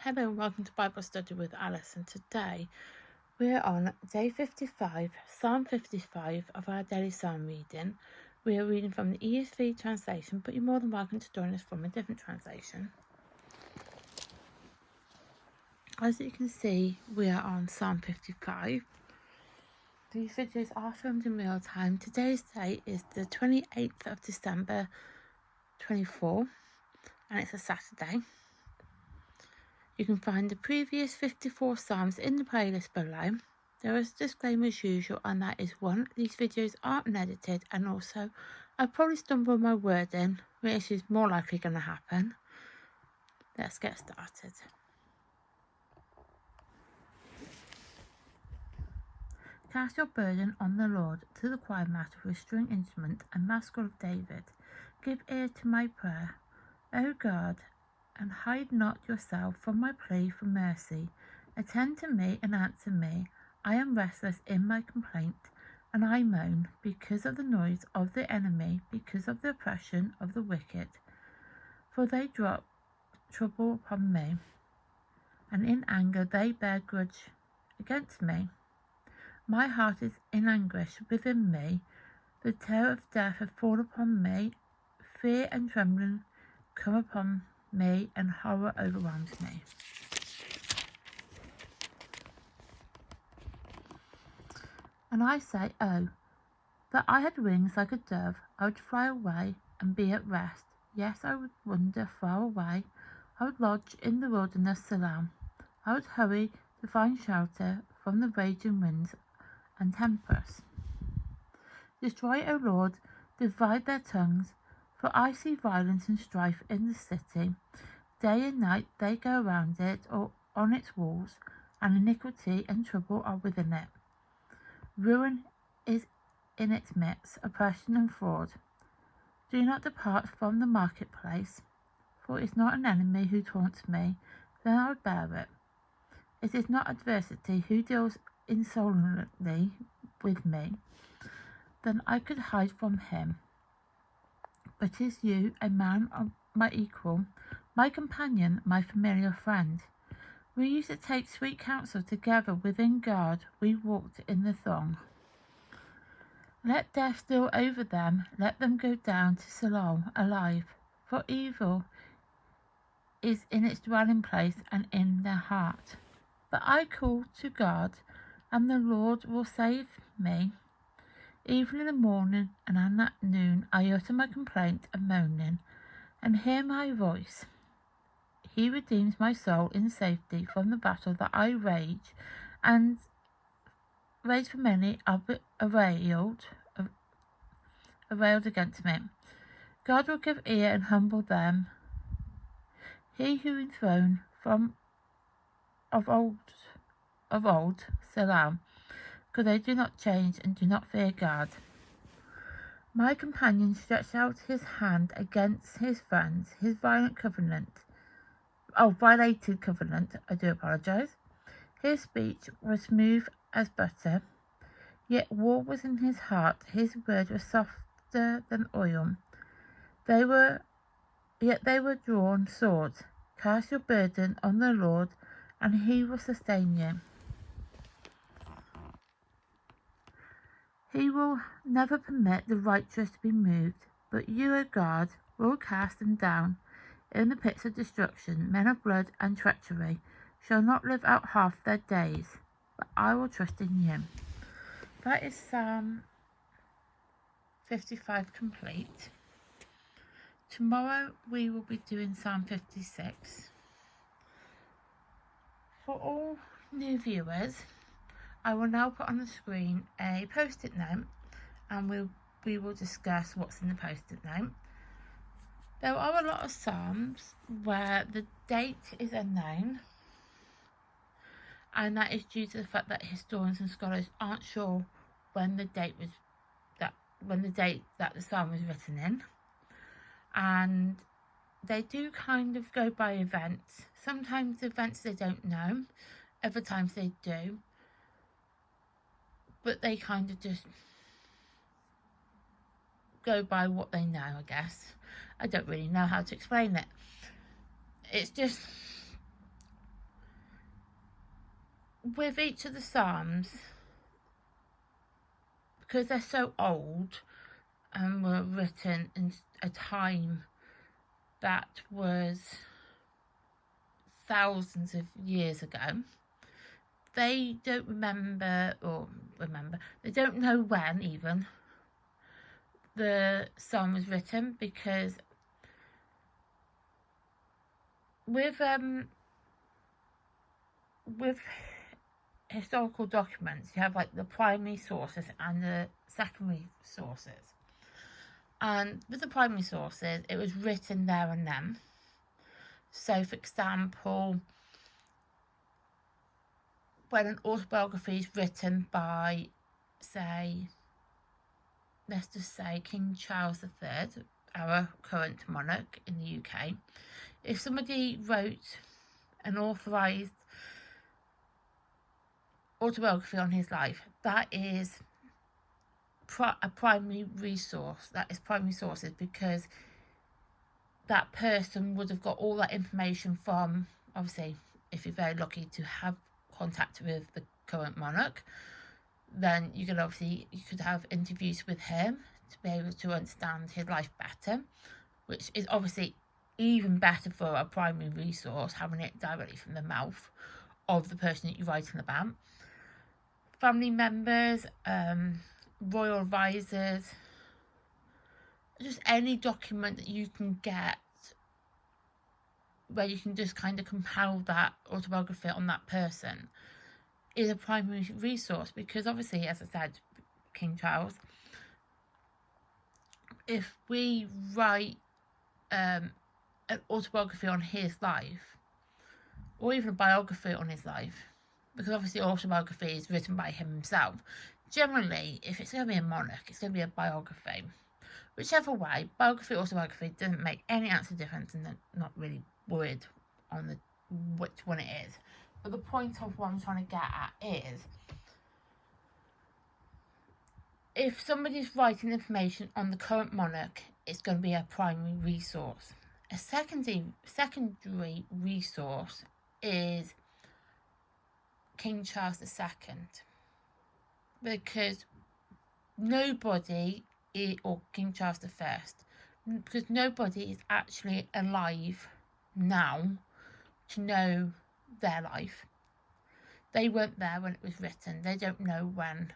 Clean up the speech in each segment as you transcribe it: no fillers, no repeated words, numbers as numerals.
Hello and welcome to Bible Study with Alice, and today we're on day 55, Psalm 55 of our daily psalm reading. We are reading from the ESV translation, but you're more than welcome to join us from a different translation. As you can see, we are on Psalm 55. These videos are filmed in real time. Today's date is the 28th of December 24, and it's a Saturday. You can find the previous 54 psalms in the playlist below. There is a disclaimer as usual, and that is one, these videos aren't edited, and also I probably stumble on my wording, which is more likely going to happen. Let's get started. Cast your burden on the Lord, to the choir master with a string instrument and maskell of David. Give ear to my prayer, O God, and hide not yourself from my plea for mercy. Attend to me and answer me. I am restless in my complaint, and I moan because of the noise of the enemy, because of the oppression of the wicked. For they drop trouble upon me, and in anger they bear grudge against me. My heart is in anguish within me. The terror of death hath fallen upon me. Fear and trembling come upon me, and horror overwhelms me. And I say, oh, that I had wings like a dove, I would fly away and be at rest. Yes, I would wander far away. I would lodge in the wilderness Salam. I would hurry to find shelter from the raging winds and tempests. Destroy, O Lord, divide their tongues, for I see violence and strife in the city. Day and night they go around it, or on its walls, and iniquity and trouble are within it. Ruin is in its midst, oppression and fraud. Do not depart from the marketplace, for it is not an enemy who taunts me, then I would bear it. It is not adversity who deals insolently with me, then I could hide from him. But it is you, a man of my equal, my companion, my familiar friend. We used to take sweet counsel together within God, we walked in the throng. Let death steal over them, let them go down to Sheol alive, for evil is in its dwelling place and in their heart. But I call to God, and the Lord will save me. Even in the morning and at noon I utter my complaint and moaning, and hear my voice. He redeems my soul in safety from the battle that I rage, and for many are arrayed against me. God will give ear and humble them. He who enthroned from of old, Salam, because they do not change and do not fear God. My companion stretched out his hand against his friends, his violated covenant. I do apologize. His speech was smooth as butter, yet war was in his heart. His words were softer than oil. They were drawn swords. Cast your burden on the Lord, and he will sustain you. He will never permit the righteous to be moved, but you, O God, will cast them down in the pits of destruction. Men of blood and treachery shall not live out half their days, but I will trust in you. That is Psalm 55 complete. Tomorrow we will be doing Psalm 56. For all new viewers, I will now put on the screen a post-it note, and we will discuss what's in the post-it note. There are a lot of psalms where the date is unknown, and that is due to the fact that historians and scholars aren't sure when the date that the psalm was written in, and they do kind of go by events. Sometimes events they don't know, other times they do, but they kind of just go by what they know, I guess. I don't really know how to explain it. It's just with each of the Psalms, because they're so old and were written in a time that was thousands of years ago, they don't they don't know when even the psalm was written, because with historical documents you have like the primary sources and the secondary sources, and with the primary sources it was written there and then. So for example, when an autobiography is written by, say, let's just say King Charles III, our current monarch in the UK, if somebody wrote an authorised autobiography on his life, that is a primary resource. That is primary sources, because that person would have got all that information from, obviously, if you're very lucky to have contact with the current monarch, then you could have interviews with him to be able to understand his life better, which is obviously even better for a primary resource, having it directly from the mouth of the person that you're writing about. Family members, royal advisors, just any document that you can get where you can just kind of compile that autobiography on that person is a primary resource, because obviously, as I said, King Charles, if we write an autobiography on his life, or even a biography on his life, because obviously autobiography is written by him himself, generally, if it's going to be a monarch, it's going to be a biography. Whichever way, biography or autobiography doesn't make any answer difference, and they're not really worried on which one it is. But the point of what I'm trying to get at is, if somebody's writing information on the current monarch, it's going to be a primary resource. A secondary resource is King Charles II, because nobody, or King Charles I, because nobody is actually alive now to know their life. They weren't there when it was written. They don't know when.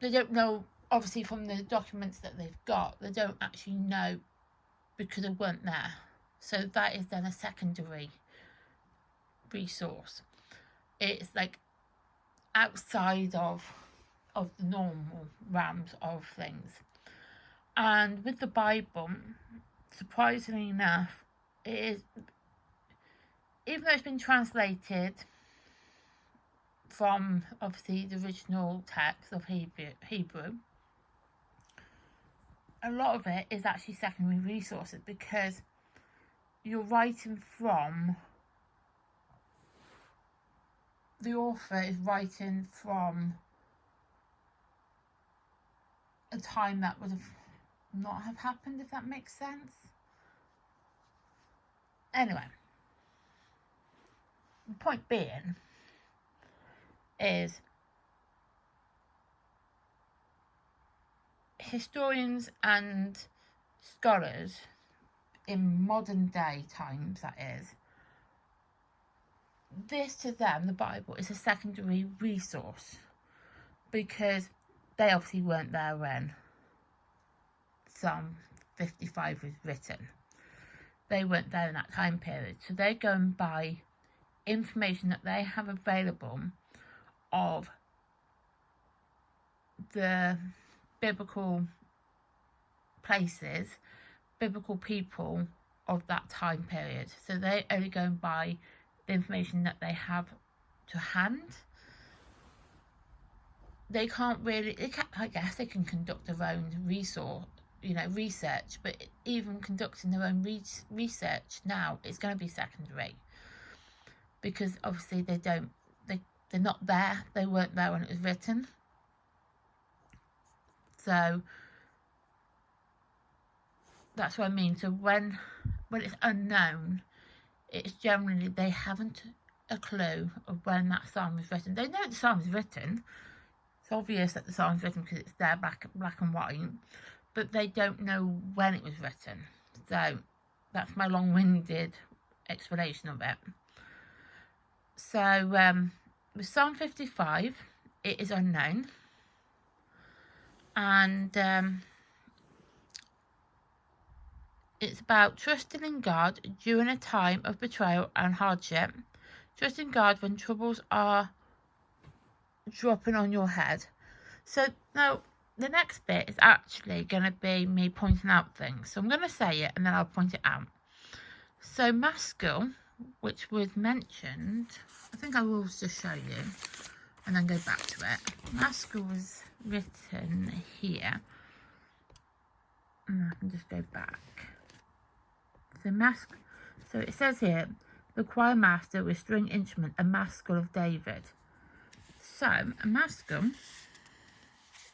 They don't know, obviously, from the documents that they've got, they don't actually know because they weren't there. So that is then a secondary resource. It's like outside of the normal realms of things. And with the Bible, surprisingly enough, it is, even though it's been translated from obviously the original text of Hebrew, a lot of it is actually secondary resources, because you're writing from, the author is writing from a time that would have not have happened, if that makes sense. Anyway, the point being is, historians and scholars in modern day times, that is, this to them, the Bible, is a secondary resource, because they obviously weren't there when Psalm 55 was written. They weren't there in that time period, so they're going by information that they have available of the biblical places, biblical people of that time period. So they're only going by the information that they have to hand. They can't really, I guess they can conduct their own research, but even conducting their own research now, it's going to be secondary, because obviously they're not there. They weren't there when it was written. So that's what I mean. So when it's unknown, it's generally they haven't a clue of when that song was written. They know the song was written. It's obvious that the song's written because it's there black and white, but they don't know when it was written. So that's my long-winded explanation of it. So with Psalm 55, it is unknown, and it's about trusting in God during a time of betrayal and hardship. Trusting God when troubles are dropping on your head. So now the next bit is actually going to be me pointing out things. So I'm going to say it and then I'll point it out. So Maskell, which was mentioned, I think I will just show you and then go back to it. Maskell was written here. And I can just go back. So it says here, the choir master with string instrument, a Maskell of David. So a Maskell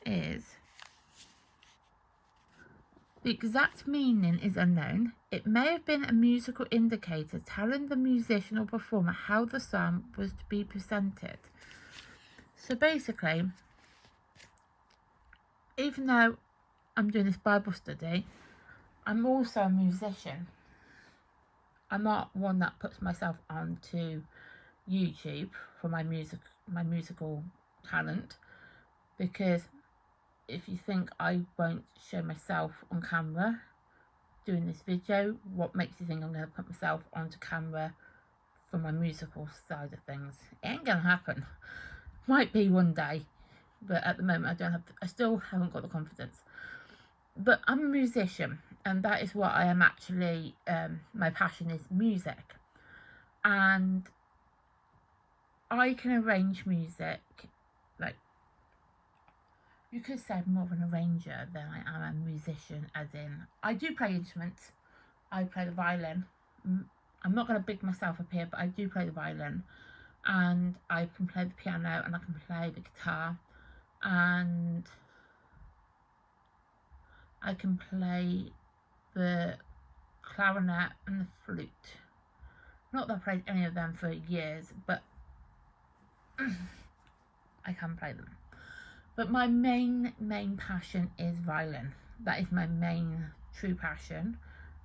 is, the exact meaning is unknown. It may have been a musical indicator telling the musician or performer how the psalm was to be presented. So basically, even though I'm doing this Bible study, I'm also a musician. I'm not one that puts myself onto YouTube for my musical talent, because if you think I won't show myself on camera doing this video, what makes you think I'm going to put myself onto camera for my musical side of things? It ain't going to happen. Might be one day, but at the moment I still haven't got the confidence. But I'm a musician, and that is what I am actually, my passion is music. And I can arrange music, like, you could say I'm more of an arranger than I am a musician, as in, I do play instruments. I play the violin. I'm not going to big myself up here, but I do play the violin. And I can play the piano, and I can play the guitar. And I can play the clarinet and the flute. Not that I've played any of them for years, but I can play them. But my main passion is violin. That is my main true passion,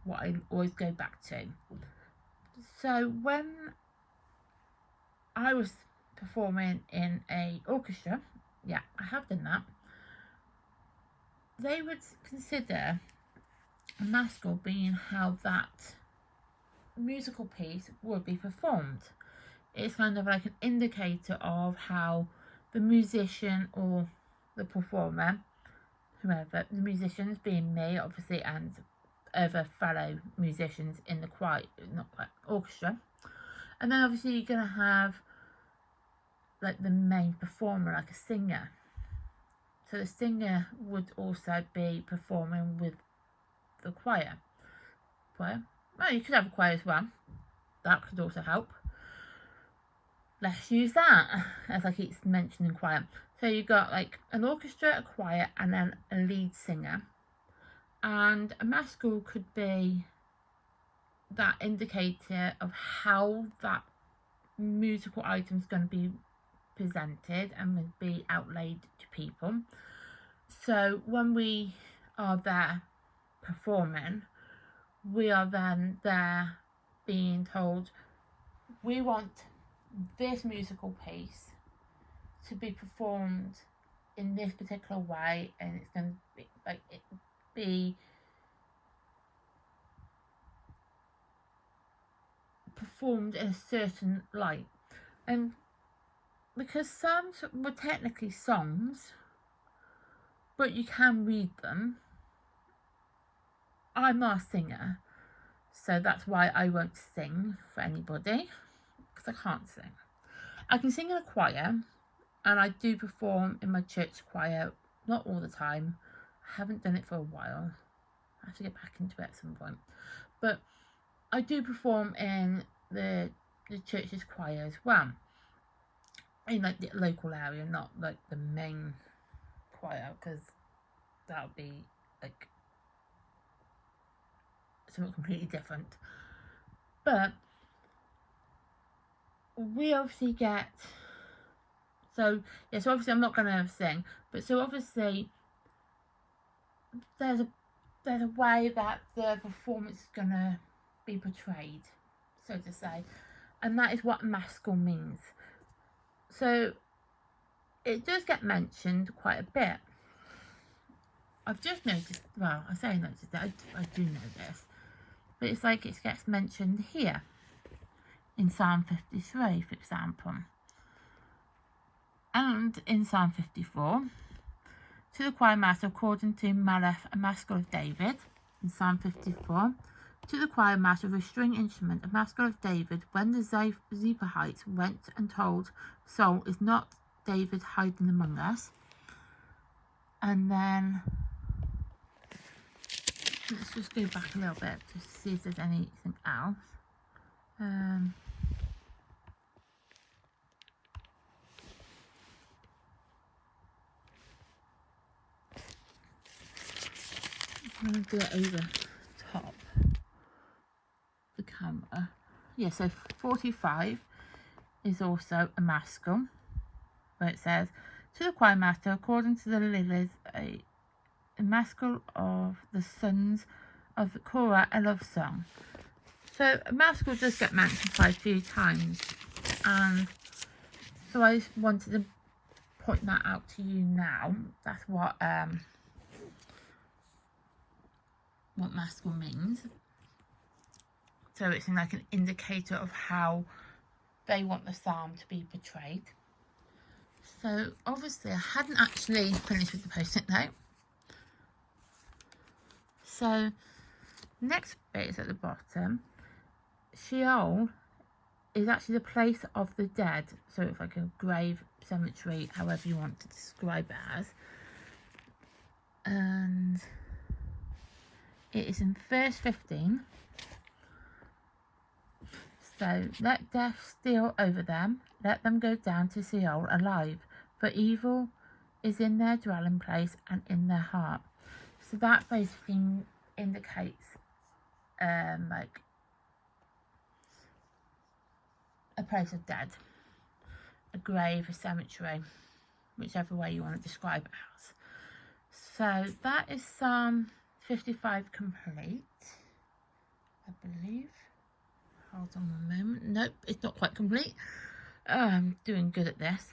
what I always go back to. So when I was performing in a orchestra, yeah, I have done that, they would consider a Maskell being how that musical piece would be performed. It's kind of like an indicator of how the musician or the performer, whoever, the musicians being me obviously, and other fellow musicians in the choir, not quite orchestra, and then obviously you're going to have like the main performer, like a singer. So the singer would also be performing with the choir. Well, you could have a choir as well. That could also help. Let's use that, as I keep mentioning choir. So you've got like an orchestra, a choir, and then a lead singer. And a Maskell could be that indicator of how that musical item is going to be presented and will be outlaid to people. So when we are there performing, we are then there being told, we want this musical piece to be performed in this particular way, and it's going to be performed in a certain light. And because psalms were technically songs, but you can read them, I'm not a singer, so that's why I won't sing for anybody, because I can't sing. I can sing in a choir, and I do perform in my church choir, not all the time. I haven't done it for a while. I have to get back into it at some point. But I do perform in the church's choir as well, in like the local area, not like the main choir, because that would be like something completely different. But we obviously get, so obviously I'm not going to sing, but so obviously there's a way that the performance is going to be portrayed, so to say, and that is what maskell means. So it does get mentioned quite a bit. I've just noticed, well, I say noticed that, I do know this, but it's like it gets mentioned here in Psalm 53, for example, and in Psalm 54, to the choir master according to Maleth, a maskell of David, in Psalm 54, to the choir master of a string instrument, a maskell of David, when the Zebrahites went and told Saul, is not David hiding among us? And then let's just go back a little bit to see if there's anything else. I'm going to do it over top the camera. Yeah, so 45 is also a maskell, where it says, to the choir master, according to the lilies, a maskell of the sons of Korah, a love song. So a maskell does get mentioned quite a few times, and so I just wanted to point that out to you now. That's what maskell means. So it's like an indicator of how they want the psalm to be portrayed. So obviously I hadn't actually finished with the post-it note. So next bit is at the bottom. Sheol is actually the place of the dead. So it's like a grave, cemetery, however you want to describe it as. And it is in verse 15. So let death steal over them, let them go down to Sheol alive, for evil is in their dwelling place and in their heart. So that basically indicates like a place of dead, a grave, a cemetery, whichever way you want to describe it as. So that is Psalm 55 complete, I believe. Hold on one moment. Nope, it's not quite complete. I'm doing good at this.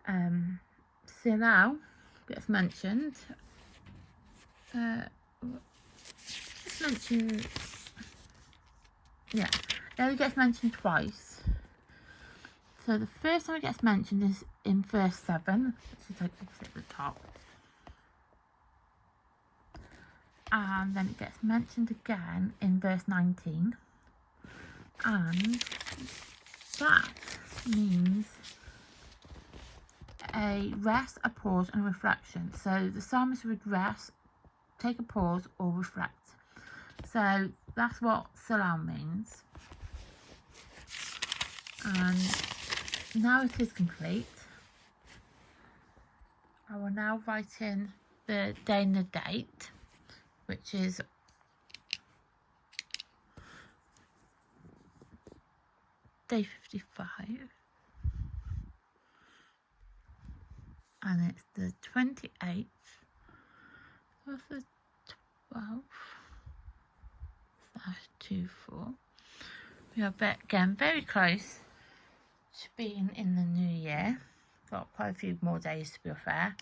So now gets mentioned. Yeah, it gets mentioned twice. So the first time it gets mentioned is in verse 7, which is like at the top. And then it gets mentioned again in verse 19, and that means a rest, a pause and a reflection. So the psalmist would rest, take a pause or reflect. So that's what Salam means. And now it is complete. I will now write in the day and the date, which is day 55, and it's the 28th of the 12th /24. We are getting very close to being in the new year. Got quite a few more days, to be fair.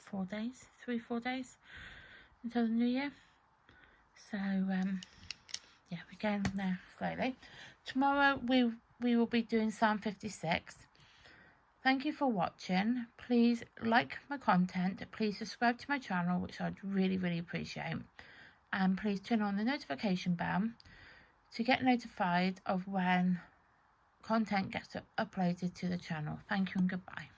4 days until the new year. So yeah, we're getting there slowly. Tomorrow we will be doing Psalm 56. Thank you for watching. Please like my content, please subscribe to my channel, which I'd really appreciate, and please turn on the notification bell to get notified of when content gets uploaded to the channel. Thank you and goodbye.